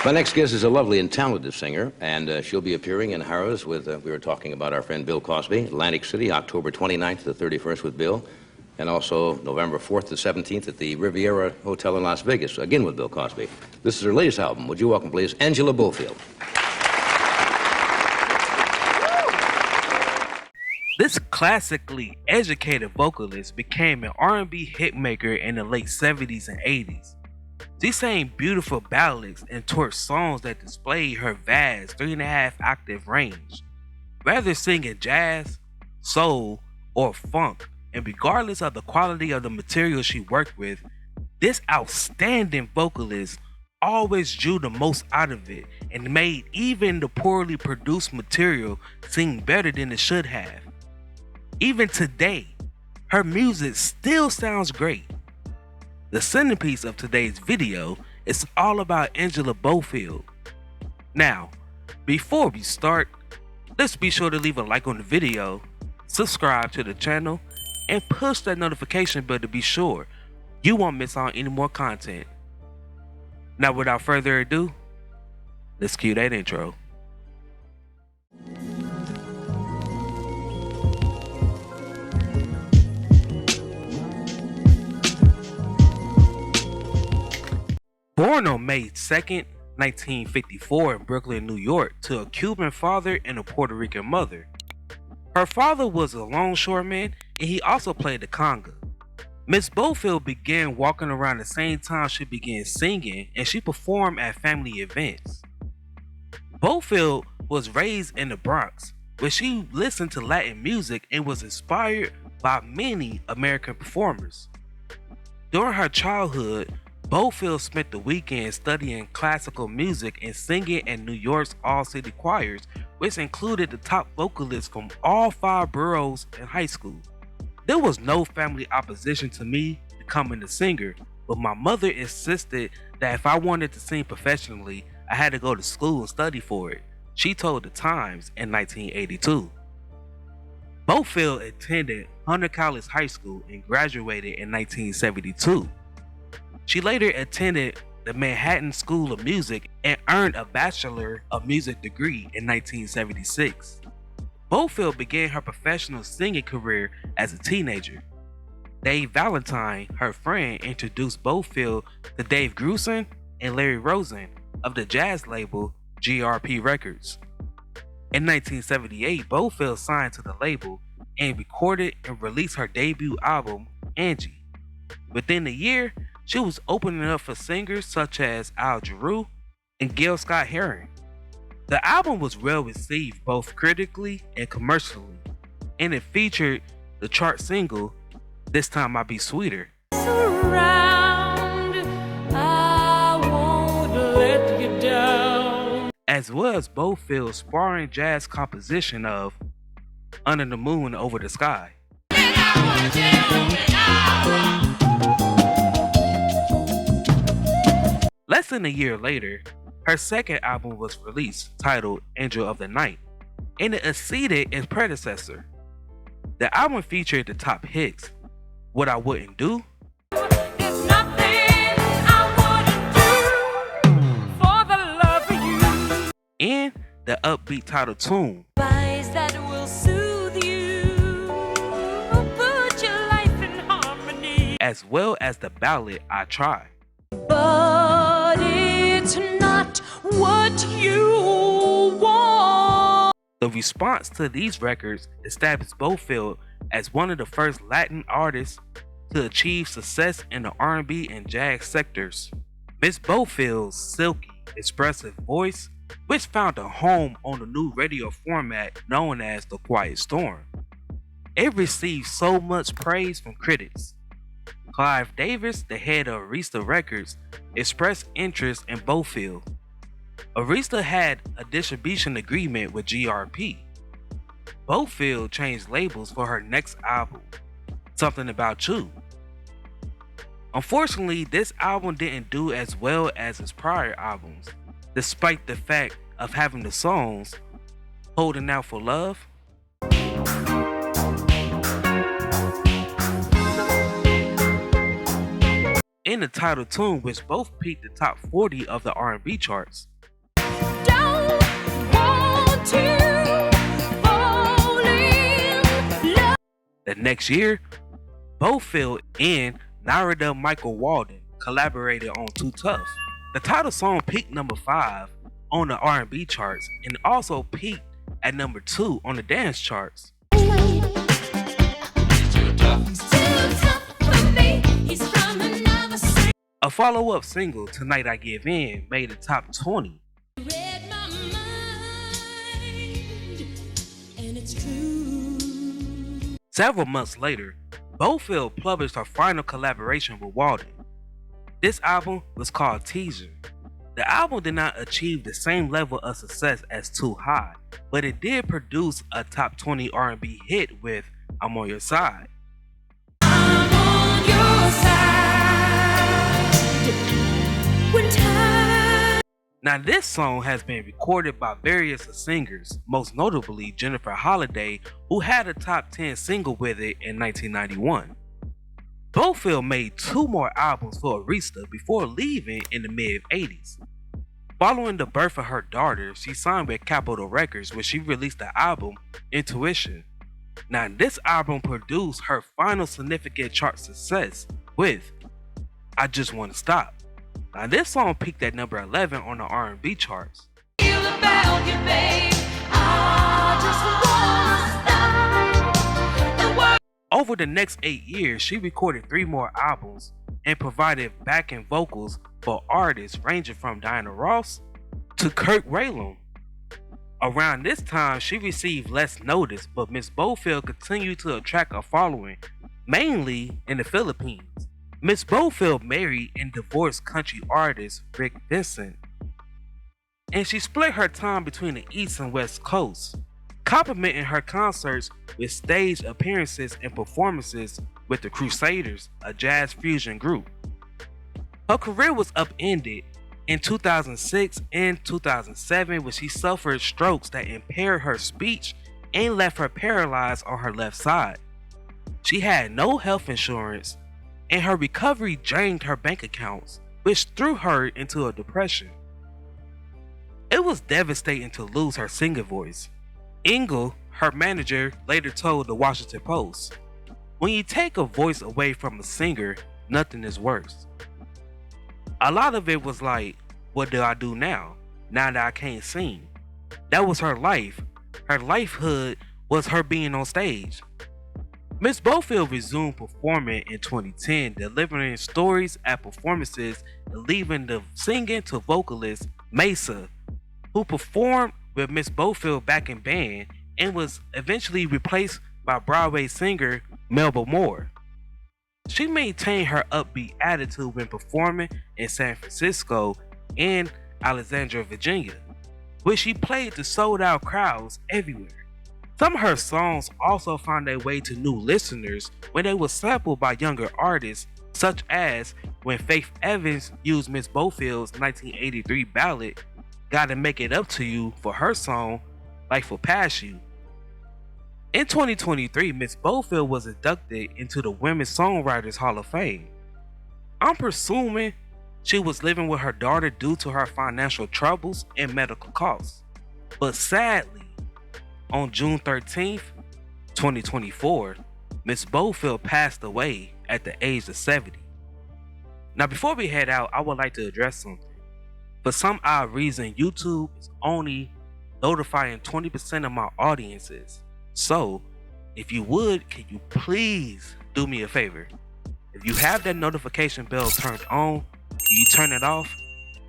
My next guest is a lovely and talented singer, and she'll be appearing in Harrah's with, we were talking about our friend Bill Cosby, Atlantic City, October 29th to the 31st with Bill, and also November 4th to 17th at the Riviera Hotel in Las Vegas, again with Bill Cosby. This is her latest album. Would you welcome, please, Angela Bofill. This classically educated vocalist became an R&B hitmaker in the late 70s and 80s. She sang beautiful ballads and torched songs that displayed her vast 3.5 octave range. Whether singing jazz, soul, or funk, and regardless of the quality of the material she worked with, this outstanding vocalist always drew the most out of it and made even the poorly produced material seem better than it should have. Even today, her music still sounds great. The centerpiece of today's video is all about Angela Bofill. Now, before we start, let's be sure to leave a like on the video, subscribe to the channel, and push that notification bell to be sure you won't miss out on any more content. Now, without further ado, let's cue that intro. Born on May 2nd, 1954 in Brooklyn, New York, to a Cuban father and a Puerto Rican mother. Her father was a longshoreman and he also played the conga. Miss Bofill began walking around the same time she began singing, and she performed at family events. Bofill was raised in the Bronx, where she listened to Latin music and was inspired by many American performers. During her childhood, Bofill spent the weekend studying classical music and singing in New York's all-city choirs, which included the top vocalists from all 5 boroughs in high school. There was no family opposition to me becoming a singer, but my mother insisted that if I wanted to sing professionally, I had to go to school and study for it, she told the Times in 1982. Bofill attended Hunter College High School and graduated in 1972. She later attended the Manhattan School of Music and earned a Bachelor of Music degree in 1976. Bofill began her professional singing career as a teenager. Dave Valentine, her friend, introduced Bofill to Dave Grusin and Larry Rosen of the jazz label GRP Records. In 1978, Bofill signed to the label and recorded and released her debut album, Angie. Within a year, she was opening up for singers such as Al Jarreau and Gil Scott-Heron. The album was well received both critically and commercially, and it featured the chart single, This Time I'll Be Sweeter. Surround, I won't let you down. As well as Bofill's sparring jazz composition of Under the Moon Over the Sky. Less than a year later, her second album was released, titled Angel of the Night, and it exceeded its predecessor. The album featured the top hits, What I Wouldn't Do, There's nothing I wouldn't do for the love of you. and the upbeat title tune, Advice that will soothe you, put your life in harmony. as well as the ballad I Try. But it's not what you want. The response to these records established Bofill as one of the first Latin artists to achieve success in the R&B and jazz sectors. Miss Bofill's silky, expressive voice, which found a home on the new radio format known as The Quiet Storm. It received so much praise from critics. Clive Davis, the head of Arista Records, expressed interest in Bofill. Arista had a distribution agreement with GRP. Bofill changed labels for her next album, Something About You. Unfortunately, this album didn't do as well as its prior albums, despite the fact of having the songs Holding Out for Love, and the title tune, which both peaked the top 40 of the R&B charts. The next year, Bofill and Narada Michael Walden collaborated on Too Tough. The title song peaked number 5 on the R&B charts and also peaked at number 2 on the dance charts. A follow-up single, Tonight I Give In, made the top 20. Several months later, Bofill published her final collaboration with Walden. This album was called Teaser. The album did not achieve the same level of success as Too High, but it did produce a top 20 R&B hit with I'm On Your Side. I'm on your side when time. Now this song has been recorded by various singers, most notably Jennifer Holliday, who had a top 10 single with it in 1991. Bofill made 2 more albums for Arista before leaving in the mid-80s. Following the birth of her daughter, she signed with Capitol Records where she released the album Intuition. Now this album produced her final significant chart success with I Just Wanna Stop. Now this song peaked at number 11 on the R&B charts. Feel about you, babe. I just wanna stop the world. Over the next 8 years, she recorded 3 more albums and provided backing vocals for artists ranging from Diana Ross to Kirk Whalum. Around this time, she received less notice, but Miss Bofill continued to attract a following, mainly in the Philippines. Miss Bofill married and divorced country artist Rick Vincent, and she split her time between the East and West Coast, complementing her concerts with stage appearances and performances with the Crusaders, a jazz fusion group. Her career was upended in 2006 and 2007 when she suffered strokes that impaired her speech and left her paralyzed on her left side. She had no health insurance, and her recovery drained her bank accounts, which threw her into a depression. It was devastating to lose her singing voice. Engel, her manager, later told the Washington Post, "When you take a voice away from a singer, nothing is worse." A lot of it was like, what do I do now that I can't sing? That was her life. Her lifehood was her being on stage. Miss Bofill resumed performing in 2010, delivering stories at performances and leaving the singing to vocalist Mesa, who performed with Miss Bofill backing band and was eventually replaced by Broadway singer Melba Moore. She maintained her upbeat attitude when performing in San Francisco and Alexandria, Virginia, where she played to sold-out crowds everywhere. Some of her songs also found their way to new listeners when they were sampled by younger artists, such as when Faith Evans used Miss Bofill's 1983 ballad Gotta Make It Up to You for her song Life Will Pass You. In 2023, Miss Bofill was inducted into the Women's Songwriters Hall of Fame. I'm presuming she was living with her daughter due to her financial troubles and medical costs. But sadly, on June 13th, 2024, Miss Bofill passed away at the age of 70. Now before we head out, I would like to address something. For some odd reason, YouTube is only notifying 20% of my audiences. So, if you would, can you please do me a favor? If you have that notification bell turned on, you turn it off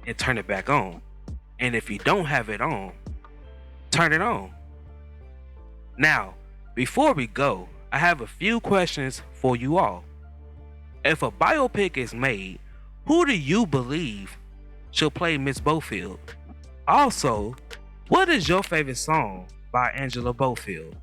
and turn it back on. And if you don't have it on, turn it on. Now, before we go, I have a few questions for you all. If a biopic is made, who do you believe should play Miss Bofill? Also, what is your favorite song by Angela Bofill?